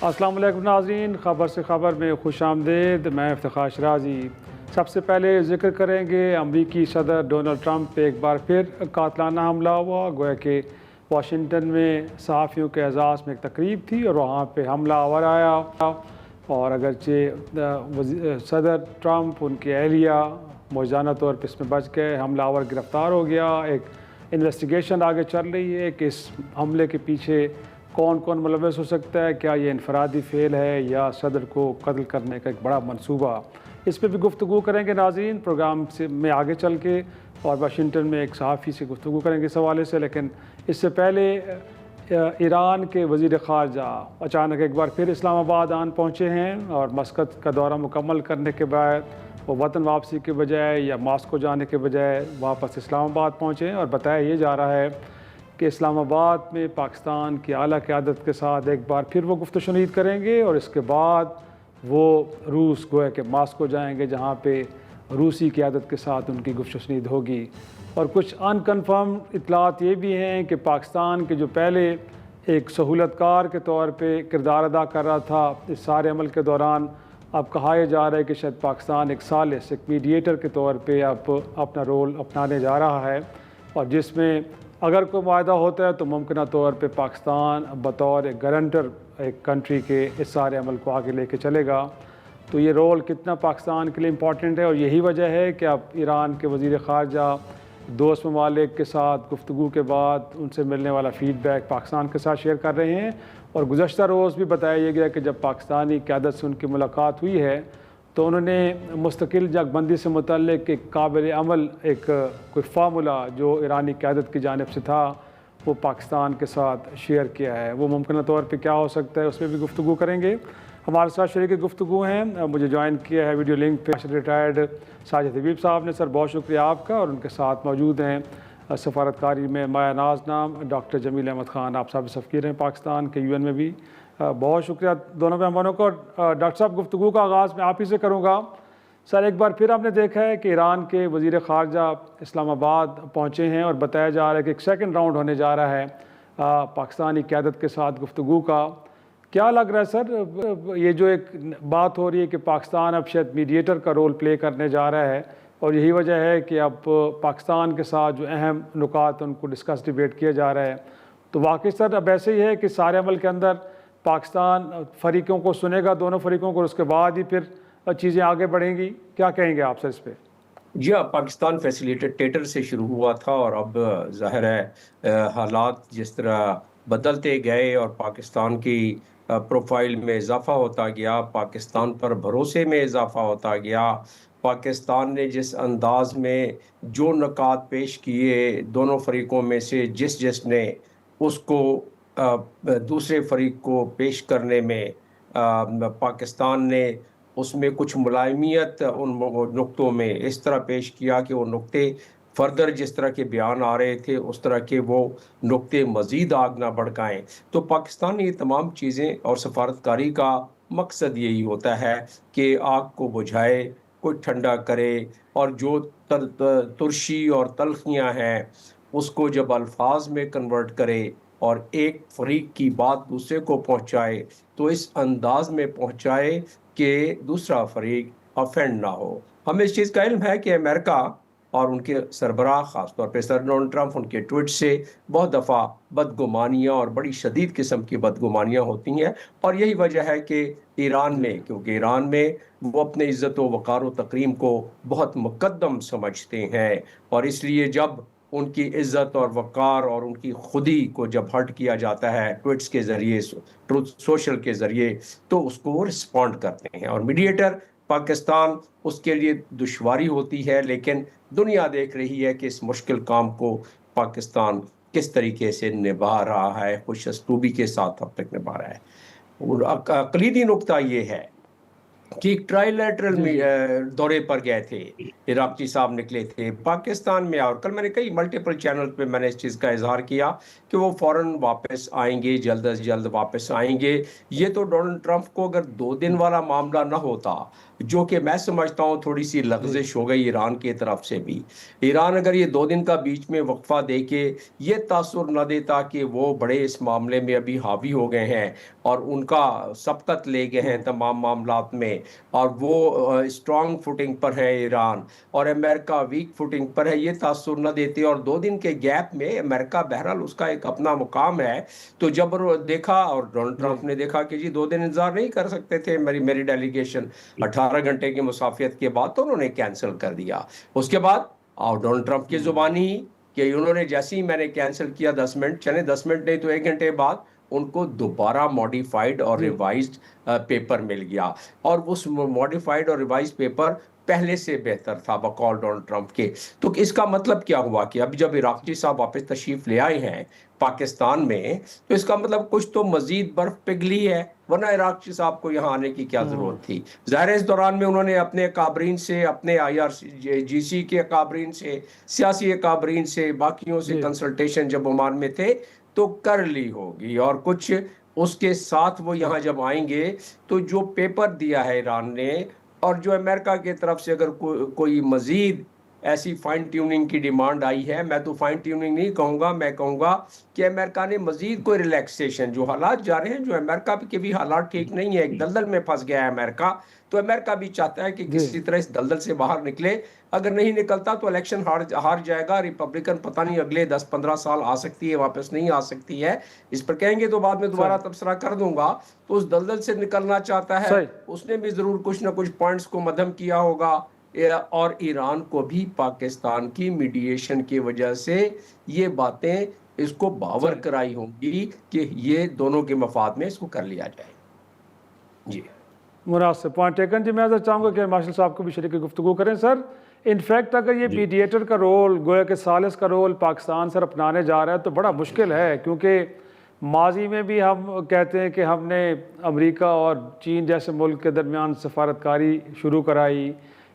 السلام علیکم ناظرین، خبر سے خبر میں خوش آمدید۔ میں افتخار شرازی۔ سب سے پہلے ذکر کریں گے امریکی صدر ڈونلڈ ٹرمپ پہ ایک بار پھر قاتلانہ حملہ ہوا۔ گویا کہ واشنگٹن میں صحافیوں کے اعزاز میں ایک تقریب تھی اور وہاں پہ حملہ آور آیا، اور اگرچہ صدر ٹرمپ ان کی اہلیہ موجزانہ طور پہ اس میں بچ گئے، حملہ آور گرفتار ہو گیا۔ ایک انویسٹیگیشن آگے چل رہی ہے کہ اس حملے کے پیچھے کون کون ملوث ہو سکتا ہے، کیا یہ انفرادی فعل ہے یا صدر کو قتل کرنے کا ایک بڑا منصوبہ۔ اس پہ بھی گفتگو کریں گے ناظرین پروگرام سے میں آگے چل کے، اور واشنگٹن میں ایک صحافی سے گفتگو کریں گے اس حوالے سے۔ لیکن اس سے پہلے ایران کے وزیر خارجہ اچانک ایک بار پھر اسلام آباد آن پہنچے ہیں، اور مسقط کا دورہ مکمل کرنے کے بعد وہ وطن واپسی کے بجائے یا ماسکو جانے کے بجائے واپس اسلام آباد پہنچے ہیں، اور بتایا یہ جا رہا ہے کہ اسلام آباد میں پاکستان کی اعلیٰ قیادت کے ساتھ ایک بار پھر وہ گفت و شنید کریں گے، اور اس کے بعد وہ روس گویا کہ ماسکو جائیں گے، جہاں پہ روسی قیادت کے ساتھ ان کی گفت و شنید ہوگی۔ اور کچھ ان کنفرم اطلاعات یہ بھی ہیں کہ پاکستان کے جو پہلے ایک سہولت کار کے طور پہ کردار ادا کر رہا تھا اس سارے عمل کے دوران، اب کہا یہ جا رہا ہے کہ شاید پاکستان ایک ثالث، ایک میڈیٹر کے طور پہ اب اپنا رول اپنانے جا رہا ہے، اور جس میں اگر کوئی معاہدہ ہوتا ہے تو ممکنہ طور پہ پاکستان بطور ایک گارنٹر ایک کنٹری کے اس سارے عمل کو آگے لے کے چلے گا۔ تو یہ رول کتنا پاکستان کے لیے امپورٹنٹ ہے، اور یہی وجہ ہے کہ اب ایران کے وزیر خارجہ دوست ممالک کے ساتھ گفتگو کے بعد ان سے ملنے والا فیڈ بیک پاکستان کے ساتھ شیئر کر رہے ہیں۔ اور گزشتہ روز بھی بتایا یہ گیا کہ جب پاکستانی قیادت سے ان کی ملاقات ہوئی ہے تو انہوں نے مستقل جنگ بندی سے متعلق ایک قابل عمل ایک کوئی فارمولہ جو ایرانی قیادت کی جانب سے تھا وہ پاکستان کے ساتھ شیئر کیا ہے۔ وہ ممکنہ طور پہ کیا ہو سکتا ہے اس میں بھی گفتگو کریں گے۔ ہمارے ساتھ شریک گفتگو ہیں، مجھے جوائن کیا ہے ویڈیو لنک پہ ریٹائرڈ ساجد حبیب صاحب نے۔ سر بہت شکریہ آپ کا، اور ان کے ساتھ موجود ہیں سفارتکاری میں مایا ناز نام ڈاکٹر جمیل احمد خان، آپ سابق سفیر ہیں پاکستان کے UN میں بھی۔ بہت شکریہ دونوں مہمانوں کو۔ ڈاکٹر صاحب گفتگو کا آغاز میں آپ ہی سے کروں گا۔ سر ایک بار پھر ہم نے دیکھا ہے کہ ایران کے وزیر خارجہ اسلام آباد پہنچے ہیں، اور بتایا جا رہا ہے کہ ایک سیکنڈ راؤنڈ ہونے جا رہا ہے پاکستانی قیادت کے ساتھ گفتگو کا۔ کیا لگ رہا ہے سر، یہ جو ایک بات ہو رہی ہے کہ پاکستان اب شاید میڈیٹر کا رول پلے کرنے جا رہا ہے، اور یہی وجہ ہے کہ اب پاکستان کے ساتھ جو اہم نکات ان کو ڈسکس ڈیبیٹ کیا جا رہا ہے، تو واقعی سر اب ایسے ہی ہے کہ سارے عمل کے اندر پاکستان فریقوں کو سنے گا، دونوں فریقوں کو، اور اس کے بعد ہی پھر چیزیں آگے بڑھیں گی؟ کیا کہیں گے آپ سر اس پہ؟ جی ہاں، پاکستان فیسیلیٹیٹر سے شروع ہوا تھا، اور اب ظاہر ہے حالات جس طرح بدلتے گئے اور پاکستان کی پروفائل میں اضافہ ہوتا گیا، پاکستان پر بھروسے میں اضافہ ہوتا گیا، پاکستان نے جس انداز میں جو نکات پیش کیے دونوں فریقوں میں سے جس نے اس کو دوسرے فریق کو پیش کرنے میں پاکستان نے اس میں کچھ ملائمیت ان نقطوں میں اس طرح پیش کیا کہ وہ نقطے فردر جس طرح کے بیان آ رہے تھے اس طرح کے وہ نقطے مزید آگ نہ بھڑکائیں۔ تو پاکستان یہ تمام چیزیں اور سفارتکاری کا مقصد یہی ہوتا ہے کہ آگ کو بجھائے، کوئی ٹھنڈا کرے، اور جو ترشی اور تلخیاں ہیں اس کو جب الفاظ میں کنورٹ کرے اور ایک فریق کی بات دوسرے کو پہنچائے تو اس انداز میں پہنچائے کہ دوسرا فریق افینڈ نہ ہو۔ ہمیں اس چیز کا علم ہے کہ امریکہ اور ان کے سربراہ خاص طور پہ صدر ڈونلڈ ٹرمپ ان کے ٹویٹ سے بہت دفعہ بدگمانیاں اور بڑی شدید قسم کی بدگمانیاں ہوتی ہیں، اور یہی وجہ ہے کہ ایران میں، کیونکہ ایران میں وہ اپنے عزت و وقار و تکریم کو بہت مقدم سمجھتے ہیں، اور اس لیے جب ان کی عزت اور وقار اور ان کی خودی کو جب ہرٹ کیا جاتا ہے ٹویٹس کے ذریعے، ٹروتھ سوشل کے ذریعے، تو اس کو وہ رسپونڈ کرتے ہیں، اور میڈیٹر پاکستان اس کے لیے دشواری ہوتی ہے، لیکن دنیا دیکھ رہی ہے کہ اس مشکل کام کو پاکستان کس طریقے سے نبھا رہا ہے، خوش اسلوبی کے ساتھ اب تک نبھا رہا ہے۔ اور کلیدی نقطہ یہ ہے کہ ایک ٹرائلیٹرل دورے پر گئے تھے، عراقچی صاحب نکلے تھے پاکستان میں، اور کل میں نے کئی ملٹیپل چینل پہ میں نے اس چیز کا اظہار کیا کہ وہ فوراً واپس آئیں گے، جلد از جلد واپس آئیں گے۔ یہ تو ڈونلڈ ٹرمپ کو اگر 2 دن والا معاملہ نہ ہوتا، جو کہ میں سمجھتا ہوں تھوڑی سی لغزش ہو گئی ایران کی طرف سے بھی، ایران اگر یہ 2 دن کا بیچ میں وقفہ دے کے یہ تاثر نہ دیتا کہ وہ بڑے اس معاملے میں ابھی حاوی ہو گئے ہیں اور ان کا سبقت لے گئے ہیں تمام معاملات میں، اور وہ اسٹرانگ فوٹنگ پر ہے ایران اور امریکہ ویک فوٹنگ پر ہے، یہ تاثر نہ دیتے، اور 2 دن کے گیپ میں امریکہ بہرحال اس کا ایک اپنا مقام ہے، تو جب دیکھا اور ڈونلڈ ٹرمپ نے دیکھا کہ جی 2 دن انتظار نہیں کر سکتے تھے میری ڈیلیگیشن 18 گھنٹے کی مسافیت کے بعد، تو انہوں نے کینسل کر دیا۔ اس کے بعد اور ڈونلڈ ٹرمپ کی زبانی کہ انہوں نے جیسے ہی میں نے کینسل کیا 10 منٹ چلے 10 منٹ نہیں تو 1 گھنٹے بعد ان کو دوبارہ ماڈیفائیڈ اور ریوائزڈ پیپر مل گیا، اور اس ماڈیفائیڈ اور ریوائز پیپر پہلے سے بہتر تھا بقول ڈونلڈ ٹرمپ کے۔ تو اس کا مطلب کیا ہوا کہ اب جب عراقچی صاحب واپس تشریف لے آئے ہیں پاکستان میں، تو اس کا مطلب کچھ تو مزید برف پگھلی ہے، ورنہ عراقچی صاحب کو یہاں آنے کی کیا ضرورت تھی؟ ظاہر ہے اس دوران میں انہوں نے اپنے اکابرین سے، اپنے IRGC کے اکابرین سے، سیاسی اکابرین سے، باقیوں سے کنسلٹیشن جب عمان میں تھے تو کر لی ہوگی، اور کچھ اس کے ساتھ وہ یہاں جب آئیں گے تو جو پیپر دیا ہے ایران نے، اور جو امریکہ کی طرف سے اگر کوئی مزید ایسی فائن ٹیوننگ کی ڈیمانڈ آئی ہے، میں تو فائن ٹیوننگ نہیں کہوں گا، میں کہوں گا کہ امریکہ نے مزید کوئی ریلیکسیشن، جو حالات جا رہے ہیں، جو امریکہ کے بھی حالات ٹھیک نہیں ہے، ایک دلدل میں پھنس گیا ہے امریکہ، تو امریکہ بھی چاہتا ہے کہ کسی طرح اس دلدل سے باہر نکلے، اگر نہیں نکلتا تو الیکشن ہار جائے گا، ریپبلکن پتہ نہیں اگلے 10-15 سال آ سکتی ہے، واپس نہیں آ سکتی ہے، اس پر کہیں گے تو بعد میں دوبارہ تبصرہ کر دوں گا، تو اس دلدل سے نکلنا چاہتا ہے، اس نے بھی ضرور کچھ نہ کچھ پوائنٹس کو مدھم کیا ہوگا، اور ایران کو بھی پاکستان کی میڈییشن کی وجہ سے یہ باتیں اس کو باور کرائی ہوں گی کہ یہ دونوں کے مفاد میں اس کو کر لیا جائے۔ جی مناسب پوائنٹ ٹیکن جی، میں چاہوں گا کہ مارشل صاحب کو بھی شریک گفتگو کریں۔ سر انفیکٹ اگر یہ میڈیٹر کا رول، گویا کہ ثالث کا رول پاکستان سر اپنانے جا رہا ہے تو بڑا مشکل ہے، کیونکہ ماضی میں بھی ہم کہتے ہیں کہ ہم نے امریکہ اور چین جیسے ملک کے درمیان سفارتکاری شروع کرائی،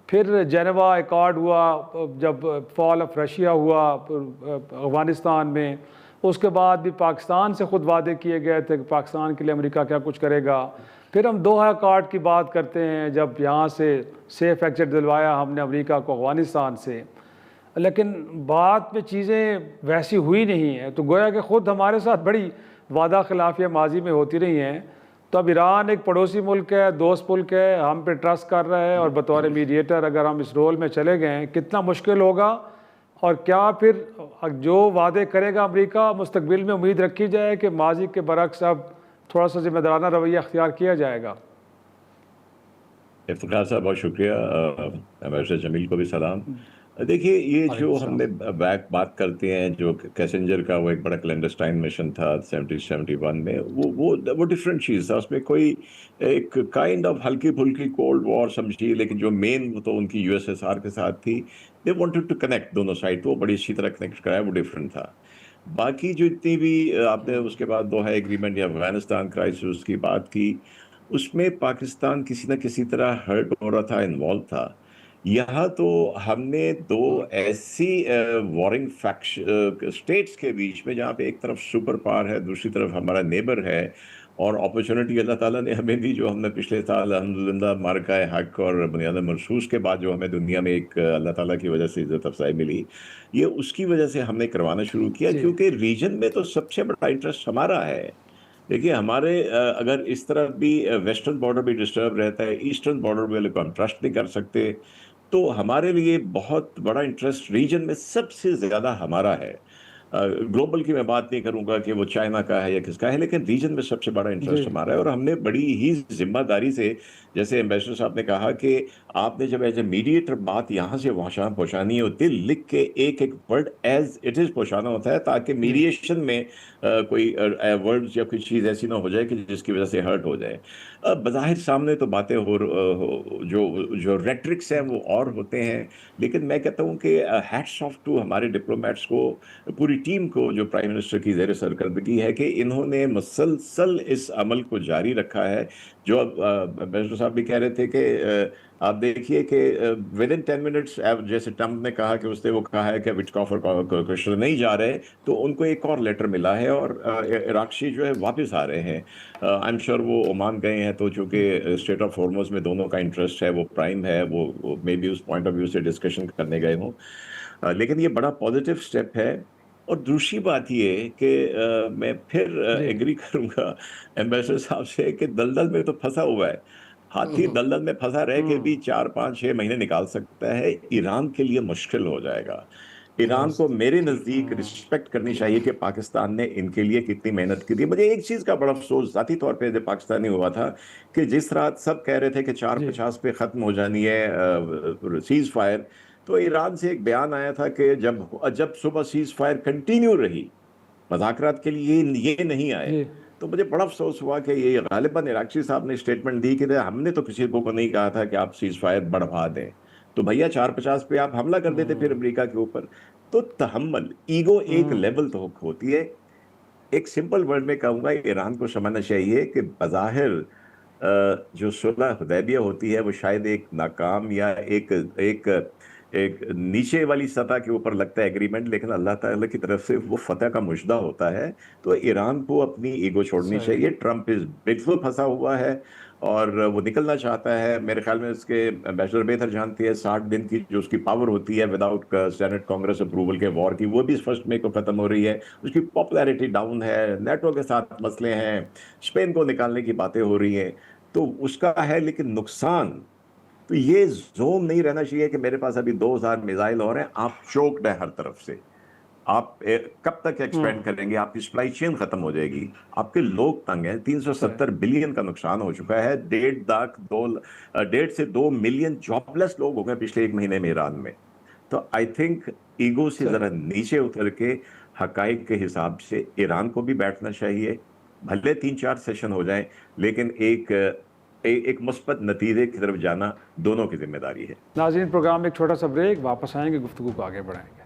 پھر جنیوا ایکارڈ ہوا جب فال آف رشیا ہوا افغانستان میں، اس کے بعد بھی پاکستان سے خود وعدے کیے گئے تھے کہ پاکستان کے لیے امریکہ کیا کچھ کرے گا، پھر ہم دوحہ ایکارڈ کی بات کرتے ہیں جب یہاں سے سیف ایگزٹ دلوایا ہم نے امریکہ کو افغانستان سے، لیکن بات میں چیزیں ویسی ہوئی نہیں ہیں، تو گویا کہ خود ہمارے ساتھ بڑی وعدہ خلافیاں ماضی میں ہوتی رہی ہیں، تو اب ایران ایک پڑوسی ملک ہے، دوست ملک ہے، ہم پہ ٹرسٹ کر رہا ہے، اور بطور میڈیٹر اگر ہم اس رول میں چلے گئے ہیں کتنا مشکل ہوگا، اور کیا پھر جو وعدے کرے گا امریکہ مستقبل میں امید رکھی جائے کہ ماضی کے برعکس اب تھوڑا سا ذمہ دارانہ رویہ اختیار کیا جائے گا؟ افتخار صاحب بہت شکریہ، ایمبیسڈر جمیل کو بھی سلام۔ دیکھیے یہ جو ہم نے بات کرتے ہیں، جو کیسنجر کا وہ ایک بڑا کلینڈسٹائن مشن تھا 71 میں، وہ ڈفرینٹ چیز تھا، اس میں کوئی ایک کائنڈ آف ہلکی پھلکی کولڈ وار سمجھیے، لیکن جو مین تو ان کی USSR کے ساتھ تھی، دے وانٹڈ ٹو کنیکٹ دونوں سائڈ، تو وہ بڑی اچھی طرح کنیکٹ کرایا، وہ ڈفرینٹ تھا۔ باقی جو اتنی بھی آپ نے اس کے بعد دوحہ ایگریمنٹ یا افغانستان کرائسس کی بات کی، اس میں پاکستان کسی نہ کسی طرح ہرٹ ہو رہا تھا، انوالو تھا۔ یہاں تو ہم نے 2 ایسی وارنگ اسٹیٹس کے بیچ میں، جہاں پہ ایک طرف سپر پاور ہے، دوسری طرف ہمارا نیبر ہے، اور اپرچونٹی اللہ تعالیٰ نے ہمیں دی، جو ہم نے پچھلے سال الحمدللہ معرکہ حق اور بنیاد مرصوص کے بعد جو ہمیں دنیا میں ایک اللہ تعالیٰ کی وجہ سے عزت افزائی ملی، یہ اس کی وجہ سے ہم نے کروانا شروع کیا، کیونکہ ریجن میں تو سب سے بڑا انٹرسٹ ہمارا ہے۔ دیکھیے ہمارے اگر اس طرح بھی ویسٹرن بارڈر بھی ڈسٹرب رہتا ہے، ایسٹرن بارڈر والے کو ہم ٹرسٹ نہیں کر سکتے، تو ہمارے لیے بہت بڑا انٹرسٹ ریجن میں سب سے زیادہ ہمارا ہے۔ گلوبل کی میں بات نہیں کروں گا کہ وہ چائنا کا ہے یا کس کا ہے، لیکن ریجن میں سب سے بڑا انٹرسٹ ہمارا ہے، اور ہم نے بڑی ہی ذمہ داری سے، جیسے ایمبیسڈر صاحب نے کہا کہ آپ نے جب ایز اے میڈیٹر بات یہاں سے وہاں پہنچانی ہوتی ہے، لکھ کے ایک ایک ورڈ ایز اٹ از پہنچانا ہوتا ہے، تاکہ میڈیشن میں کوئی ورڈ یا کوئی چیز ایسی نہ ہو جائے کہ جس کی وجہ سے ہرٹ ہو جائے۔ بظاہر سامنے تو باتیں جو ریٹرکس ہیں وہ اور ہوتے ہیں، لیکن میں کہتا ہوں کہ ہیٹس آف ٹو ہمارے ڈپلومیٹس کو، پوری ٹیم کو جو پرائم منسٹر کی زیر سرکردگی ہے، کہ انہوں نے مسلسل اس عمل کو جاری رکھا ہے۔ جو بیشر صاحب بھی کہہ رہے تھے کہ آپ دیکھیے کہ ود ان 10 منٹس جیسے ٹرمپ نے کہا کہ اس نے وہ کہا ہے کہ وٹکاف اور کرشنر نہیں جا رہے، تو ان کو ایک اور لیٹر ملا ہے اور عراقچی جو ہے واپس آ رہے ہیں۔ آئی ایم شیور وہ عمان گئے ہیں، تو چونکہ اسٹیٹ آف ہارموز میں دونوں کا انٹرسٹ ہے، وہ پرائم ہے، وہ مے بی اس پوائنٹ آف ویو سے ڈسکشن کرنے گئے ہوں، لیکن یہ بڑا پازیٹیو سٹیپ ہے۔ اور دوسری بات یہ کہ میں پھر ایگری کروں گا ایمبیسڈر صاحب سے کہ دلدل میں تو پھنسا ہوا ہے، ہاتھی دلدل میں پھنسا رہ کے بھی 4 5 6 مہینے نکال سکتا ہے، ایران کے لیے مشکل ہو جائے گا۔ ایران کو میرے نزدیک رسپیکٹ کرنی چاہیے کہ پاکستان نے ان کے لیے کتنی محنت کی تھی۔ مجھے ایک چیز کا بڑا افسوس ذاتی طور پہ جب پاکستانی ہوا تھا کہ جس رات سب کہہ رہے تھے کہ 4:50 پہ ختم ہو جانی ہے سیز فائر، تو ایران سے ایک بیان آیا تھا کہ جب صبح سیز فائر کنٹینیو رہی، مذاکرات کے لیے یہ نہیں آئے، تو مجھے بڑا افسوس ہوا کہ یہ غالباً عراقچی صاحب نے اسٹیٹمنٹ دی کہ ہم نے تو کسی کو نہیں کہا تھا کہ آپ سیز فائر بڑھوا دیں، تو بھیا 4:50 پہ آپ حملہ کر دیتے پھر امریکہ کے اوپر۔ تو تحمل، ایگو ایک لیول تو ہوتی ہے۔ ایک سمپل ورڈ میں کہوں گا، ایران کو سمجھنا چاہیے کہ بظاہر جو صلح حدیبیہ ہوتی ہے وہ شاید ایک ناکام یا ایک نیچے والی سطح کے اوپر لگتا ہے ایگریمنٹ، لیکن اللہ تعالیٰ کی طرف سے وہ فتح کا مژدہ ہوتا ہے۔ تو ایران کو اپنی ایگو چھوڑنی چاہیے۔ ٹرمپ اس بالکل پھنسا ہوا ہے اور وہ نکلنا چاہتا ہے۔ میرے خیال میں اس کے بیچلر بہتر جانتی ہے 60 دن کی جو اس کی پاور ہوتی ہے وداؤٹ سینٹ کانگریس اپروول کے وار کی، وہ بھی 1 مئی کو ختم ہو رہی ہے۔ اس کی پاپولیرٹی ڈاؤن ہے، نیٹو کے ساتھ مسئلے ہیں، اسپین کو نکالنے کی باتیں ہو رہی ہیں، تو اس کا ہے۔ لیکن نقصان تو یہ زوم نہیں رہنا چاہیے کہ میرے پاس ابھی 2000 میزائل اور ہیں، آپ چوکڈ ہیں ہر طرف سے، آپ کب تک ایکسپینڈ کریں گے؟ آپ کی سپلائی چین ختم ہو جائے گی، آپ کے لوگ تنگ ہیں۔ 370 بلین کا نقصان ہو چکا ہے، 1.5 سے 2 ملین جاب لیس لوگ ہو گئے پچھلے 1 مہینے میں ایران میں۔ تو آئی تھنک ایگو سے ذرا نیچے اتر کے حقائق کے حساب سے ایران کو بھی بیٹھنا چاہیے، بھلے 3 4 سیشن ہو جائیں، لیکن ایک مثبت نتیجے کی طرف جانا دونوں کی ذمہ داری ہے۔ ناظرین، پروگرام میں ایک چھوٹا سا بریک، واپس آئیں گے، گفتگو کو آگے بڑھائیں گے۔